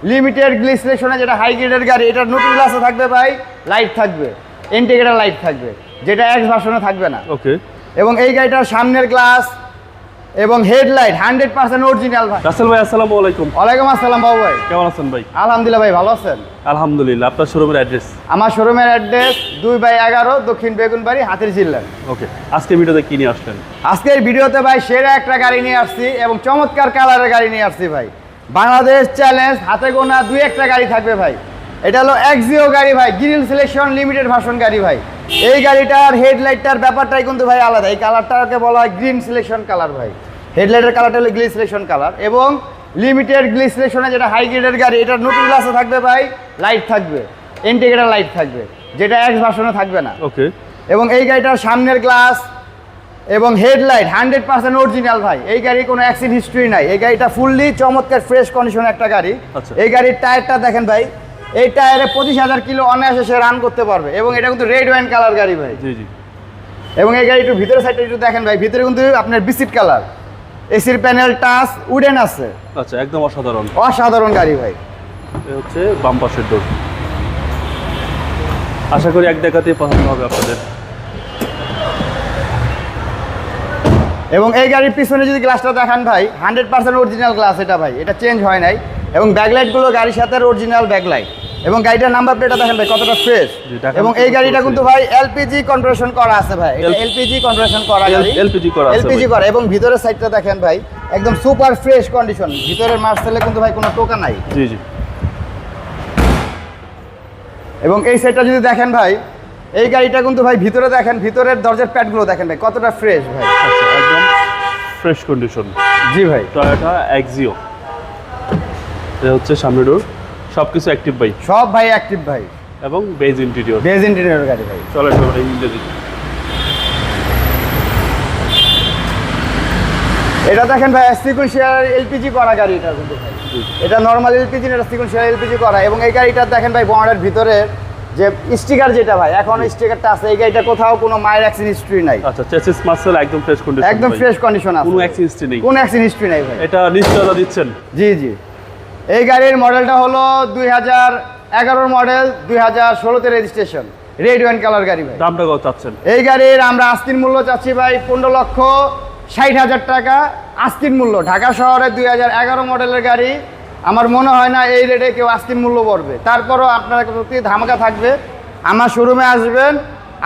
Limited গ্লিস সিলেকশনে যেটা high গ্রেডের গাড়ি, এটা নতুন গ্লাসে থাকবে ভাই, লাইট থাকবে, ইন্ডিকেটর লাইট থাকবে, যেটা এক্স ভার্সনে থাকবে না। ওকে। এবং এই গাড়িটার সামনের গ্লাস এবং হেডলাইট 100% অরিজিনাল ভাই। রাসেল ভাই আসসালামু আলাইকুম। ওয়ালাইকুম আসসালাম বাবু ভাই, কেমন আছেন ভাই? আলহামদুলিল্লাহ ভাই, ভালো আছেন? আলহামদুলিল্লাহ। আপনার শোরুমের অ্যাড্রেস? আমার শোরুমের অ্যাড্রেস 2/11 দক্ষিণ বেগুনবাড়ি, হাতিরঝিল্লা। ওকে। আজকে ভিডিওতে কি নিয়ে আসলেন? আজকের ভিডিওতে ভাই সেরা একটা গাড়ি নিয়ে আসছি এবং চমৎকার কালারের গাড়ি নিয়ে আসছি ভাই। বাংলাদেশ চ্যালেঞ্জ, হাতে গোনা 2-1টা গাড়ি থাকবে ভাই। এটা হলো এক্সিও গাড়ি ভাই, গ্রিল সিলেকশন লিমিটেড ভার্সন গাড়ি ভাই। এই গাড়িটার হেডলাইটটার ব্যাপারটাই কিন্তু ভাই আলাদা। এই কালারটাকে বলা হয় গ্রিন সিলেকশন কালার ভাই। হেডলাইটের কালারটা হলো গ্রিন সিলেকশন কালার এবং লিমিটেড গ্রিল সিলেকশনে যেটা হাই গ্রেডের গাড়ি, এটা নতুন গ্লাসে থাকবে ভাই, লাইট থাকবে, ইন্ডিকেটর লাইট থাকবে, যেটা এক্স ভার্সনে থাকবে না। ওকে। এবং এই গাড়িটার সামনের গ্লাস এবং হেডলাইট 100% অরিজিনাল ভাই। এই গাড়ি কোনো অ্যাক্সিডেন্ট হিস্ট্রি নাই। এই গাড়িটা ফুললি চমৎকার ফ্রেশ কন্ডিশনের একটা গাড়ি। আচ্ছা। এই গাড়ির টায়ারটা দেখেন ভাই, এই টায়ারে 25,000 কিলো অনায়াসে সে রান করতে পারবে এবং এটা কিন্তু রেড ওয়াইন কালার গাড়ি ভাই। জি জি। এবং এই গাড়ি একটু ভিতরে সাইডটা একটু দেখেন ভাই, ভিতরে কিন্তু আপনার বিস্কিট কালার, এসির প্যানেল টাচ উডেন আছে। আচ্ছা, একদম অসাধারণ। অসাধারণ গাড়ি ভাই। এই হচ্ছে বাম পাশের ডোর। আশা করি এক দেখাতেই পছন্দ হবে আপনাদের। এবং এই গাড়ির পিছনে যদি গ্লাসটা দেখান ভাই, 100% অরিজিনাল গ্লাস এটা ভাই, এটা চেঞ্জ হয় নাই। এবং ব্যাকলাইটগুলো গাড়ির সাথে অরিজিনাল ব্যাকলাইট। এবং গাড়িটার নাম্বার প্লেটটা দেখেন ভাই কতটা ফ্রেশ। এবং এই গাড়িটা কিন্তু ভাই এলপিজি কনভার্সন করা আছে ভাই। এটা এলপিজি কনভার্সন করা গাড়ি, এলপিজি করা আছে। এলপিজি করা। এবং ভিতরের সাইডটা দেখেন ভাই, একদম সুপার ফ্রেশ কন্ডিশন। ভিতরের মার্সেলে কিন্তু ভাই কোনো টোকা নাই। জি জি। এবং এই সাইডটা যদি দেখেন ভাই, এই গাড়িটা কিন্তু ভাই ভিতরে দেখেন, ভিতরের দরজার প্যাডগুলো দেখেন ভাই কতটা ফ্রেশ ভাই। আচ্ছা, একদম ফ্রেশ কন্ডিশন। জি ভাই। Toyota Axio. এটা হচ্ছে সামনের ডোর। সবকিছু অ্যাক্টিভ ভাই। সব ভাই অ্যাক্টিভ ভাই এবং বেজ ইন্টেরিয়র। বেজ ইন্টেরিয়র গাড়ি ভাই। চলে ভাই ইংরেজি। এটা দেখেন ভাই সিকোয়েন্সিয়াল এলপিজি করা গাড়ি। এটা কিন্তু ভাই, এটা নরমাল এলপিজি না, এটা সিকোয়েন্সিয়াল এলপিজি করা। এবং এই গাড়িটা দেখেন ভাই বনেটের ভিতরে যে স্টিকার যেটা ভাই, এখন স্টিকারটা আছে। এই গাড়িটা কোথাও কোনো মায়ের অ্যাক্সিডেন্ট হিস্ট্রি নাই। আচ্ছা, চেসিস মাসেল একদম ফ্রেশ কন্ডিশন। একদম ফ্রেশ কন্ডিশন আছে, কোনো অ্যাক্সিডেন্ট হিস্ট্রি নেই। কোনো অ্যাক্সিডেন্ট হিস্ট্রি নাই ভাই। এটা নিশ্চয়তা দিচ্ছেন? জি জি। এই গাড়ির মডেলটা হলো 2011 মডেল, 2016তে রেজিস্ট্রেশন, রেড ওয়াইন কালার গাড়ি ভাই। দামটা কত চাচ্ছেন? এই গাড়ির আমরা আস্তিন মূল্য চাচ্ছি ভাই 15,60,000 টাকা আস্তিন মূল্য। ঢাকা শহরে 2011 মডেলের গাড়ি, আমার মনে হয় না এই রেটে কেউ আস্তিন মূল্য পড়বে। তারপরও আপনার প্রতি ধামাকা থাকবে, আমার শোরুমে আসবেন,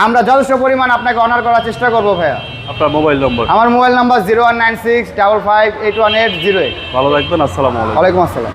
আমরা যথেষ্ট পরিমাণ আপনাকে অনার করার চেষ্টা করবো ভাইয়া। আপনার মোবাইল নম্বর? আমার মোবাইল নাম্বার 0196558180। ভালো থাকবেন। আসসালামু আলাইকুম। ওয়ালাইকুম আসসালাম।